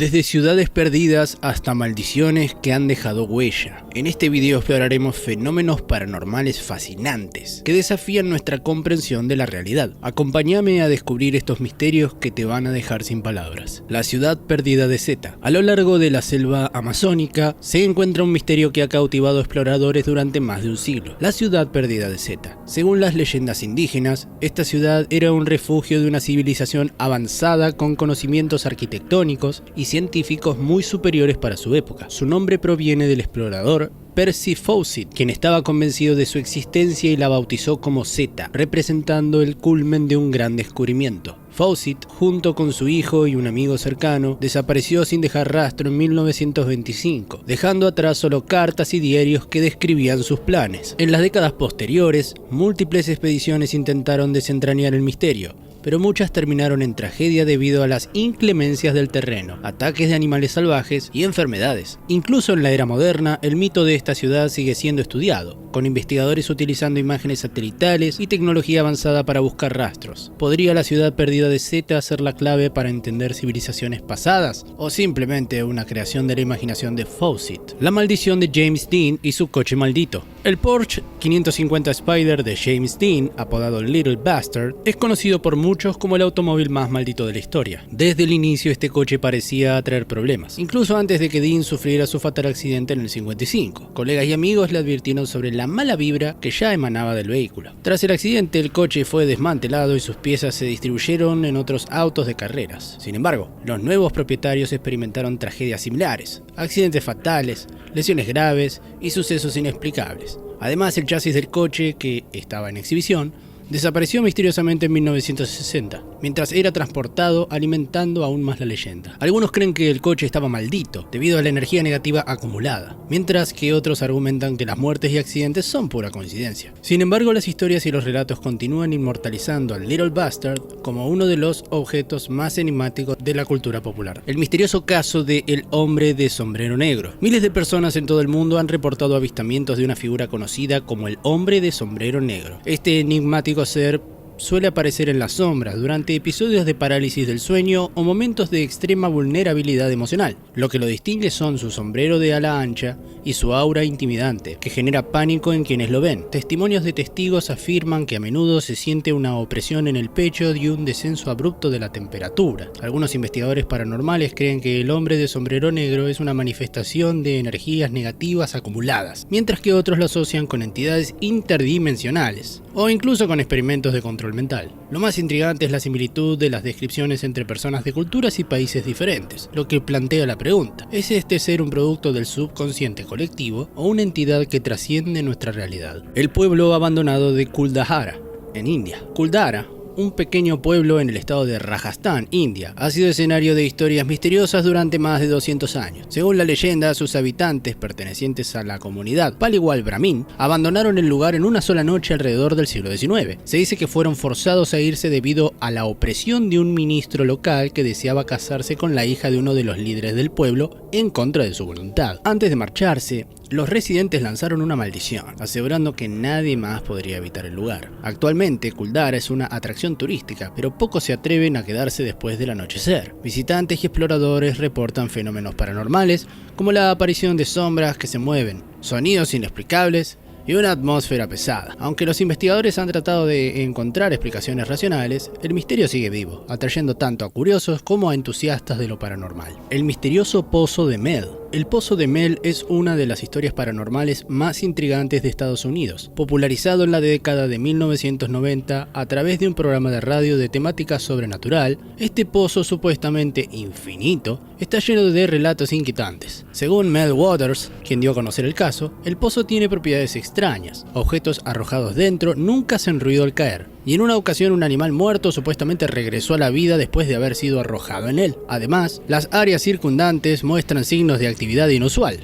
Desde ciudades perdidas hasta maldiciones que han dejado huella. En este video exploraremos fenómenos paranormales fascinantes que desafían nuestra comprensión de la realidad. Acompáñame a descubrir estos misterios que te van a dejar sin palabras. La ciudad perdida de Zeta. A lo largo de la selva amazónica se encuentra un misterio que ha cautivado exploradores durante más de un siglo. La ciudad perdida de Zeta. Según las leyendas indígenas, esta ciudad era un refugio de una civilización avanzada con conocimientos arquitectónicos y científicos muy superiores para su época. Su nombre proviene del explorador Percy Fawcett, quien estaba convencido de su existencia y la bautizó como Zeta, representando el culmen de un gran descubrimiento. Fawcett, junto con su hijo y un amigo cercano, desapareció sin dejar rastro en 1925, dejando atrás solo cartas y diarios que describían sus planes. En las décadas posteriores, múltiples expediciones intentaron desentrañar el misterio, pero muchas terminaron en tragedia debido a las inclemencias del terreno, ataques de animales salvajes y enfermedades. Incluso en la era moderna, el mito de esta ciudad sigue siendo estudiado, con investigadores utilizando imágenes satelitales y tecnología avanzada para buscar rastros. ¿Podría la ciudad perdida de Zeta ser la clave para entender civilizaciones pasadas? ¿O simplemente una creación de la imaginación de Fawcett? La maldición de James Dean y su coche maldito. El Porsche 550 Spider de James Dean, apodado Little Bastard, es conocido por muchos como el automóvil más maldito de la historia. Desde el inicio este coche parecía traer problemas, incluso antes de que Dean sufriera su fatal accidente en el 55. Colegas y amigos le advirtieron sobre la mala vibra que ya emanaba del vehículo. Tras el accidente el coche fue desmantelado y sus piezas se distribuyeron en otros autos de carreras. Sin embargo, los nuevos propietarios experimentaron tragedias similares, accidentes fatales, lesiones graves y sucesos inexplicables. Además, el chasis del coche, que estaba en exhibición, desapareció misteriosamente en 1960, mientras era transportado, alimentando aún más la leyenda. Algunos creen que el coche estaba maldito, debido a la energía negativa acumulada, mientras que otros argumentan que las muertes y accidentes son pura coincidencia. Sin embargo, las historias y los relatos continúan inmortalizando al Little Bastard como uno de los objetos más enigmáticos de la cultura popular. El misterioso caso de El Hombre de Sombrero Negro. Miles de personas en todo el mundo han reportado avistamientos de una figura conocida como el Hombre de Sombrero Negro. Este enigmático ser suele aparecer en las sombras durante episodios de parálisis del sueño o momentos de extrema vulnerabilidad emocional. Lo que lo distingue son su sombrero de ala ancha y su aura intimidante, que genera pánico en quienes lo ven. Testimonios de testigos afirman que a menudo se siente una opresión en el pecho y un descenso abrupto de la temperatura. Algunos investigadores paranormales creen que el hombre de sombrero negro es una manifestación de energías negativas acumuladas, mientras que otros lo asocian con entidades interdimensionales o incluso con experimentos de control mental. Lo más intrigante es la similitud de las descripciones entre personas de culturas y países diferentes, lo que plantea la pregunta: ¿es este ser un producto del subconsciente colectivo o una entidad que trasciende nuestra realidad? El pueblo abandonado de Kuldhara, en India. Kuldhara, un pequeño pueblo en el estado de Rajasthan, India, ha sido escenario de historias misteriosas durante más de 200 años. Según la leyenda, sus habitantes, pertenecientes a la comunidad Paliwal Brahmin, abandonaron el lugar en una sola noche alrededor del siglo XIX. Se dice que fueron forzados a irse debido a la opresión de un ministro local que deseaba casarse con la hija de uno de los líderes del pueblo en contra de su voluntad. Antes de marcharse, los residentes lanzaron una maldición, asegurando que nadie más podría habitar el lugar. Actualmente, Kuldhara es una atracción turística, pero pocos se atreven a quedarse después del anochecer. Visitantes y exploradores reportan fenómenos paranormales, como la aparición de sombras que se mueven, sonidos inexplicables y una atmósfera pesada. Aunque los investigadores han tratado de encontrar explicaciones racionales, el misterio sigue vivo, atrayendo tanto a curiosos como a entusiastas de lo paranormal. El misterioso Pozo de Mel. El Pozo de Mel es una de las historias paranormales más intrigantes de Estados Unidos, popularizado en la década de 1990 a través de un programa de radio de temática sobrenatural. Este pozo supuestamente infinito está lleno de relatos inquietantes. Según Mel Waters, quien dio a conocer el caso, el pozo tiene propiedades extrañas. Objetos arrojados dentro nunca hacen ruido al caer, y en una ocasión un animal muerto supuestamente regresó a la vida después de haber sido arrojado en él. Además, las áreas circundantes muestran signos de actividad inusual: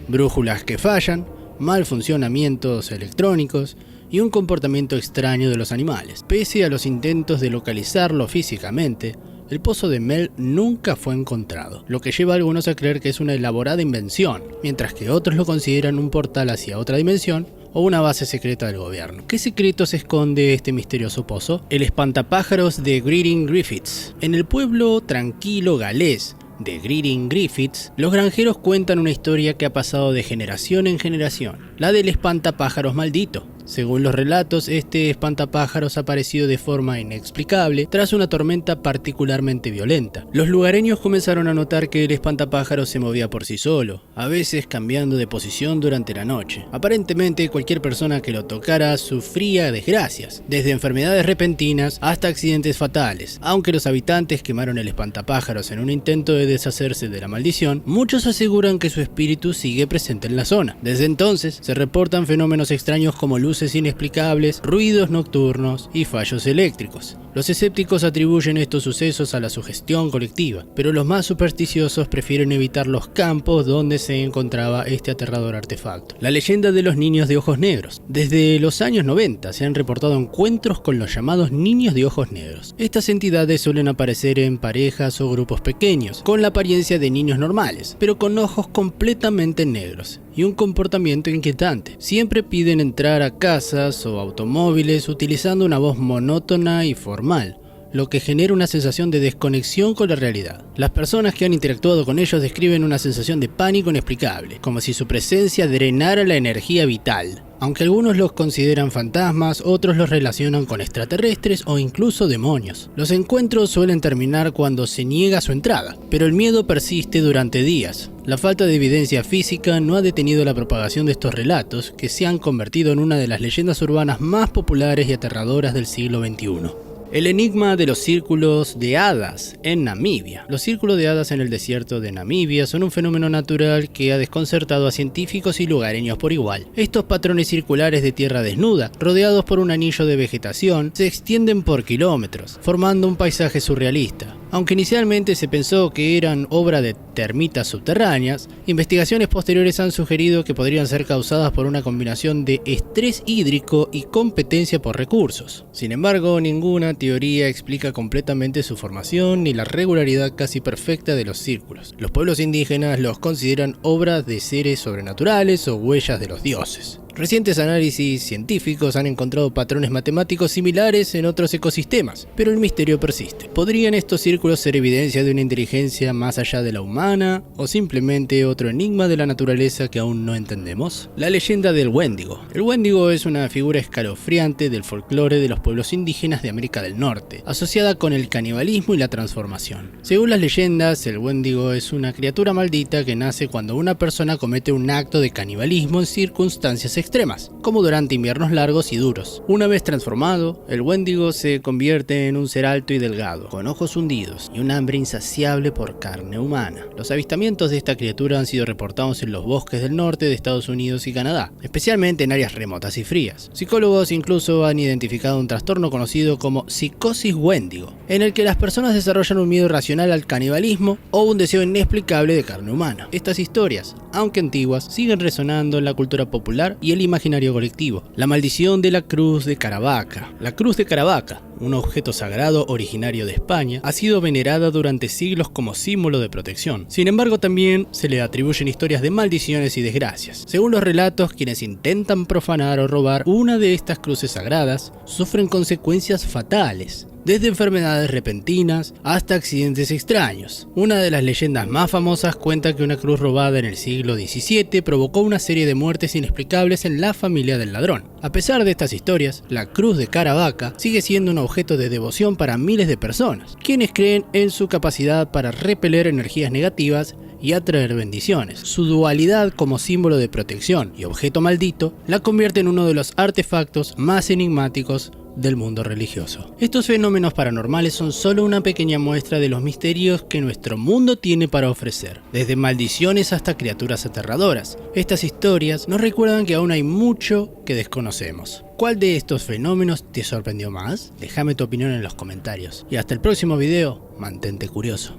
brújulas que fallan, mal funcionamientos electrónicos y un comportamiento extraño de los animales. Pese a los intentos de localizarlo físicamente, el Pozo de Mel nunca fue encontrado, lo que lleva a algunos a creer que es una elaborada invención, mientras que otros lo consideran un portal hacia otra dimensión o una base secreta del gobierno. ¿Qué secretos esconde este misterioso pozo? El espantapájaros de Greeting Griffiths. En el pueblo tranquilo galés de Greeting Griffiths, los granjeros cuentan una historia que ha pasado de generación en generación, la del espantapájaros maldito. Según los relatos, este espantapájaros ha aparecido de forma inexplicable tras una tormenta particularmente violenta. Los lugareños comenzaron a notar que el espantapájaros se movía por sí solo, a veces cambiando de posición durante la noche. Aparentemente, cualquier persona que lo tocara sufría desgracias, desde enfermedades repentinas hasta accidentes fatales. Aunque los habitantes quemaron el espantapájaros en un intento de deshacerse de la maldición, muchos aseguran que su espíritu sigue presente en la zona. Desde entonces, se reportan fenómenos extraños como luces inexplicables, ruidos nocturnos y fallos eléctricos. Los escépticos atribuyen estos sucesos a la sugestión colectiva, pero los más supersticiosos prefieren evitar los campos donde se encontraba este aterrador artefacto. La leyenda de los niños de ojos negros. Desde los años 90 se han reportado encuentros con los llamados niños de ojos negros. Estas entidades suelen aparecer en parejas o grupos pequeños, con la apariencia de niños normales, pero con ojos completamente negros y un comportamiento inquietante. Siempre piden entrar a casas o automóviles utilizando una voz monótona y formal, lo que genera una sensación de desconexión con la realidad. Las personas que han interactuado con ellos describen una sensación de pánico inexplicable, como si su presencia drenara la energía vital. Aunque algunos los consideran fantasmas, otros los relacionan con extraterrestres o incluso demonios. Los encuentros suelen terminar cuando se niega su entrada, pero el miedo persiste durante días. La falta de evidencia física no ha detenido la propagación de estos relatos, que se han convertido en una de las leyendas urbanas más populares y aterradoras del siglo XXI. El enigma de los círculos de hadas en Namibia. Los círculos de hadas en el desierto de Namibia son un fenómeno natural que ha desconcertado a científicos y lugareños por igual. Estos patrones circulares de tierra desnuda, rodeados por un anillo de vegetación, se extienden por kilómetros, formando un paisaje surrealista. Aunque inicialmente se pensó que eran obra de termitas subterráneas, investigaciones posteriores han sugerido que podrían ser causadas por una combinación de estrés hídrico y competencia por recursos. Sin embargo, ninguna teoría explica completamente su formación ni la regularidad casi perfecta de los círculos. Los pueblos indígenas los consideran obras de seres sobrenaturales o huellas de los dioses. Recientes análisis científicos han encontrado patrones matemáticos similares en otros ecosistemas, pero el misterio persiste. ¿Podrían estos círculos ser evidencia de una inteligencia más allá de la humana o simplemente otro enigma de la naturaleza que aún no entendemos? La leyenda del Wendigo. El Wendigo es una figura escalofriante del folclore de los pueblos indígenas de América del Norte, asociada con el canibalismo y la transformación. Según las leyendas, el Wendigo es una criatura maldita que nace cuando una persona comete un acto de canibalismo en circunstancias extremas, como durante inviernos largos y duros. Una vez transformado, el Wendigo se convierte en un ser alto y delgado, con ojos hundidos y un hambre insaciable por carne humana. Los avistamientos de esta criatura han sido reportados en los bosques del norte de Estados Unidos y Canadá, especialmente en áreas remotas y frías. Psicólogos incluso han identificado un trastorno conocido como psicosis Wendigo, en el que las personas desarrollan un miedo irracional al canibalismo o un deseo inexplicable de carne humana. Estas historias, aunque antiguas, siguen resonando en la cultura popular y el imaginario colectivo. La maldición de la Cruz de Caravaca. La Cruz de Caravaca, un objeto sagrado originario de España, ha sido venerada durante siglos como símbolo de protección. Sin embargo, también se le atribuyen historias de maldiciones y desgracias. Según los relatos, quienes intentan profanar o robar una de estas cruces sagradas sufren consecuencias fatales, desde enfermedades repentinas hasta accidentes extraños. Una de las leyendas más famosas cuenta que una cruz robada en el siglo XVII provocó una serie de muertes inexplicables en la familia del ladrón. A pesar de estas historias, la Cruz de Caravaca sigue siendo un objeto de devoción para miles de personas, quienes creen en su capacidad para repeler energías negativas y atraer bendiciones. Su dualidad como símbolo de protección y objeto maldito la convierte en uno de los artefactos más enigmáticos del mundo religioso. Estos fenómenos paranormales son solo una pequeña muestra de los misterios que nuestro mundo tiene para ofrecer, desde maldiciones hasta criaturas aterradoras. Estas historias nos recuerdan que aún hay mucho que desconocemos. ¿Cuál de estos fenómenos te sorprendió más? Déjame tu opinión en los comentarios. Y hasta el próximo video, mantente curioso.